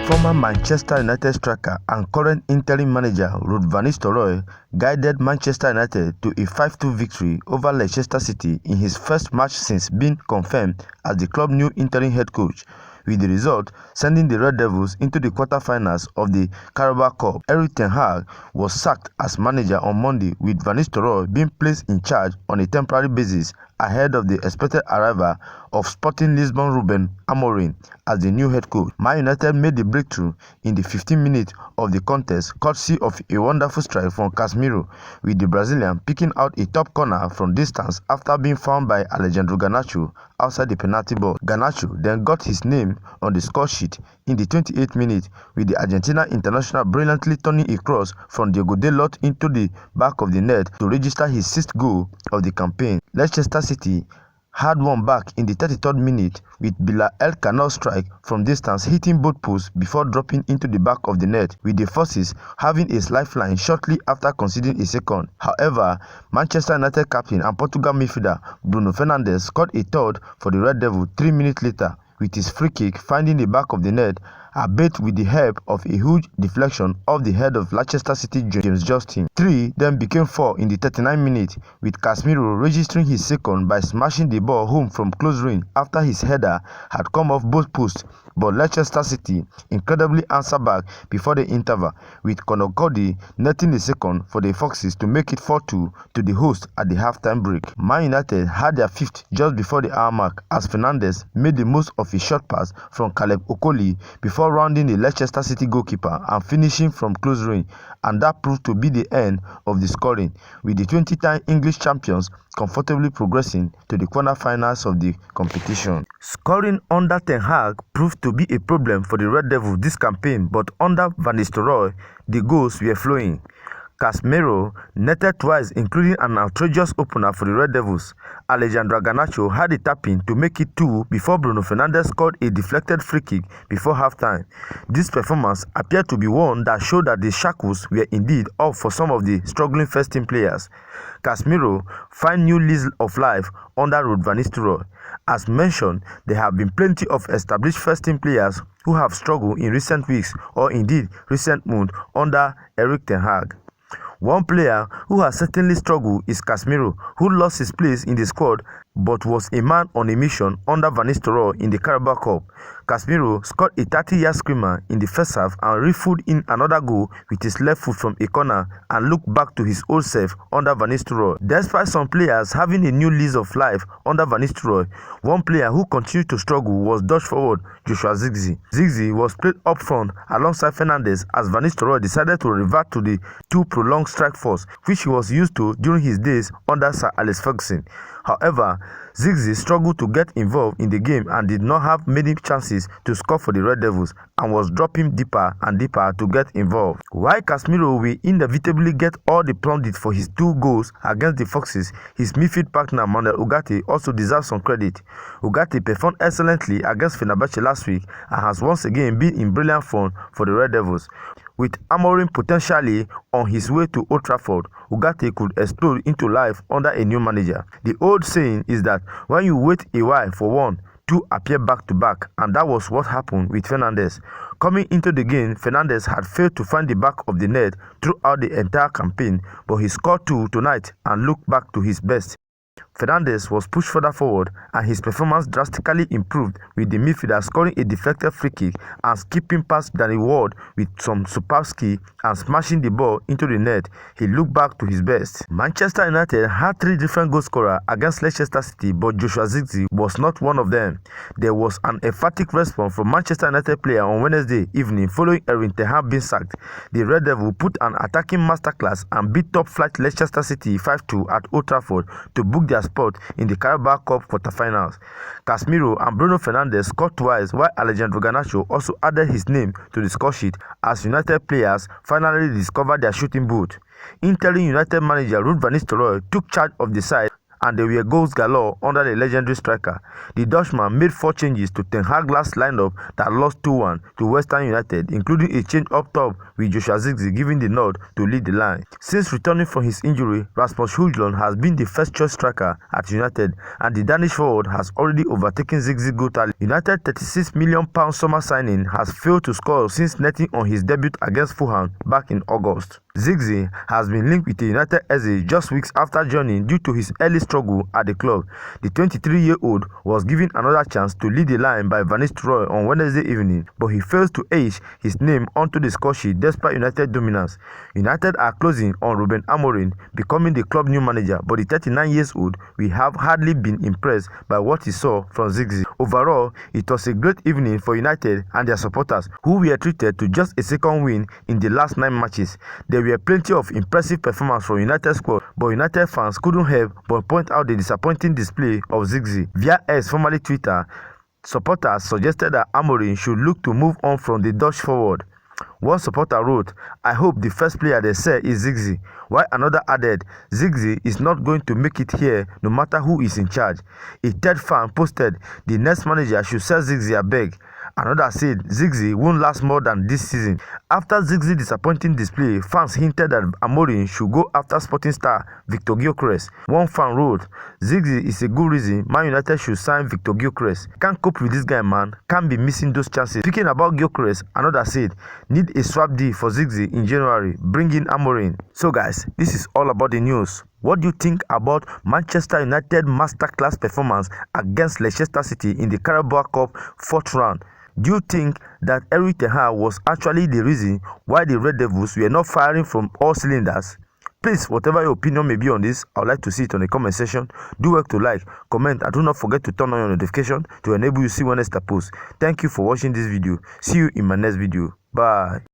Former Manchester United striker and current interim manager Ruud van Nistelrooy guided Manchester United to a 5-2 victory over Leicester City in his first match since being confirmed as the club's new interim head coach, with the result sending the Red Devils into the quarter-finals of the Carabao Cup. Erik ten Hag was sacked as manager on Monday, with Van Nistelrooy being placed in charge on a temporary basis ahead of the expected arrival of Sporting Lisbon Ruben Amorim as the new head coach. Man United made the breakthrough in the 15th minute of the contest courtesy of a wonderful strike from Casemiro, with the Brazilian picking out a top corner from distance after being found by Alejandro Garnacho outside the penalty box. Garnacho then got his name on the score sheet in the 28th minute, with the Argentina international brilliantly turning a cross from Diego Dalot into the back of the net to register his 6th goal of the campaign. Leicester City had one back in the 33rd minute, with Bilal El Canal strike from distance hitting both posts before dropping into the back of the net, with the Foxes having a lifeline shortly after conceding a second. However, Manchester United captain and Portugal midfielder Bruno Fernandes scored a third for the Red Devils 3 minutes later, with his free kick finding the back of the net, albeit with the help of a huge deflection off the head of Leicester City James Justin. 3 then became 4 in the 39th minute, with Casemiro registering his second by smashing the ball home from close range after his header had come off both posts, but Leicester City incredibly answered back before the interval, with Conor Cody netting the second for the Foxes to make it 4-2 to the hosts at the halftime break. Man United had their 5th just before the hour mark as Fernandes made the most of a short pass from Caleb Okoli before rounding the Leicester City goalkeeper and finishing from close range, and that proved to be the end of the scoring, with the 20-time English champions comfortably progressing to the quarterfinals of the competition. Scoring under Ten Hag proved to be a problem for the Red Devils this campaign, but under Van Nistelrooy, the goals were flowing. Casemiro netted twice, including an outrageous opener for the Red Devils. Alejandro Garnacho had a tap-in to make it 2 before Bruno Fernandes scored a deflected free kick before halftime. This performance appeared to be one that showed that the shackles were indeed off for some of the struggling first-team players. Casemiro find new lease of life under Ruud van Nistelrooy. As mentioned, there have been plenty of established first-team players who have struggled in recent weeks or indeed recent months under Erik ten Hag. One player who has certainly struggled is Casemiro, who lost his place in the squad but was a man on a mission under Van Nistelrooy in the Carabao Cup. Casemiro scored a 30-yard screamer in the first half and rifled in another goal with his left foot from a corner and looked back to his old self under Van Nistelrooy. Despite some players having a new lease of life under Van Nistelrooy, one player who continued to struggle was Dutch forward Joshua Zirkzee. Zirkzee was played up front alongside Fernandes as Van Nistelrooy decided to revert to the two prolonged strike force which he was used to during his days under Sir Alex Ferguson. However, Zirkzee struggled to get involved in the game and did not have many chances to score for the Red Devils and was dropping deeper and deeper to get involved. While Casemiro will inevitably get all the plaudit for his 2 goals against the Foxes, his midfield partner Manuel Ugarte also deserves some credit. Ugarte performed excellently against Fenerbahce last week and has once again been in brilliant form for the Red Devils. With Amorim potentially on his way to Old Trafford, Ugarte could explode into life under a new manager. The old saying is that when you wait a while for one, 2 appear back to back, and that was what happened with Fernandes. Coming into the game, Fernandes had failed to find the back of the net throughout the entire campaign, but he scored 2 tonight and looked back to his best. Fernandes was pushed further forward and his performance drastically improved, with the midfielder scoring a deflected free kick and skipping past Danny Ward with some superb skill and smashing the ball into the net. He looked back to his best. Manchester United had 3 different goal scorers against Leicester City, but Joshua Zirkzee was not one of them. There was an emphatic response from Manchester United player on Wednesday evening following Erik ten Hag being sacked. The Red Devils put an attacking masterclass and beat top-flight Leicester City 5-2 at Old Trafford to book their spot in the Carabao Cup quarterfinals. Casemiro and Bruno Fernandes scored twice, while Alejandro Garnacho also added his name to the score sheet as United players finally discovered their shooting boot. Interim United manager Ruud van Nistelrooy took charge of the side and there were goals galore under the legendary striker. The Dutchman made 4 changes to Ten Hag's last lineup that lost 2-1 to West Ham United, including a change up top with Joshua Zirkzee giving the nod to lead the line. Since returning from his injury, Rasmus Højlund has been the first choice striker at United, and the Danish forward has already overtaken Zirkzee goal tally. United's £36 million summer signing has failed to score since netting on his debut against Fulham back in August. Zirkzee has been linked with the United exit just weeks after joining due to his early struggle at the club. The 23-year-old was given another chance to lead the line by Van Nistelrooy on Wednesday evening, but he fails to etch his name onto the score sheet despite United dominance. United are closing on Ruben Amorim becoming the club new manager, but the 39-year-old will have hardly been impressed by what he saw from Zirkzee. Overall, it was a great evening for United and their supporters, who were treated to just a second win in the last 9 matches. There were plenty of impressive performances from United squad, but United fans couldn't help but point out the disappointing display of Zirkzee. Via X, formerly Twitter, supporters suggested that Amorim should look to move on from the Dutch forward. One supporter wrote, "I hope the first player they sell is Zirkzee," while another added, "Zirkzee is not going to make it here no matter who is in charge." A third fan posted, "The next manager should sell Zirkzee, I beg." Another said Zirkzee won't last more than this season. After Zirkzee's disappointing display, fans hinted that Amorim should go after Sporting star Victor Gyökeres. One fan wrote, "Zirkzee is a good reason Man United should sign Victor Gyökeres. Can't cope with this guy, man. Can't be missing those chances." Speaking about Gyökeres, another said, "Need a swap deal for Zirkzee in January. Bring in Amorim." So guys, this is all about the news. What do you think about Manchester United masterclass performance against Leicester City in the Carabao Cup 4th round? Do you think that Erik ten Hag was actually the reason why the Red Devils were not firing from all cylinders? Please, whatever your opinion may be on this, I would like to see it on the comment section. Do work to like, comment, and do not forget to turn on your notification to enable you to see when next I post. Thank you for watching this video. See you in my next video. Bye.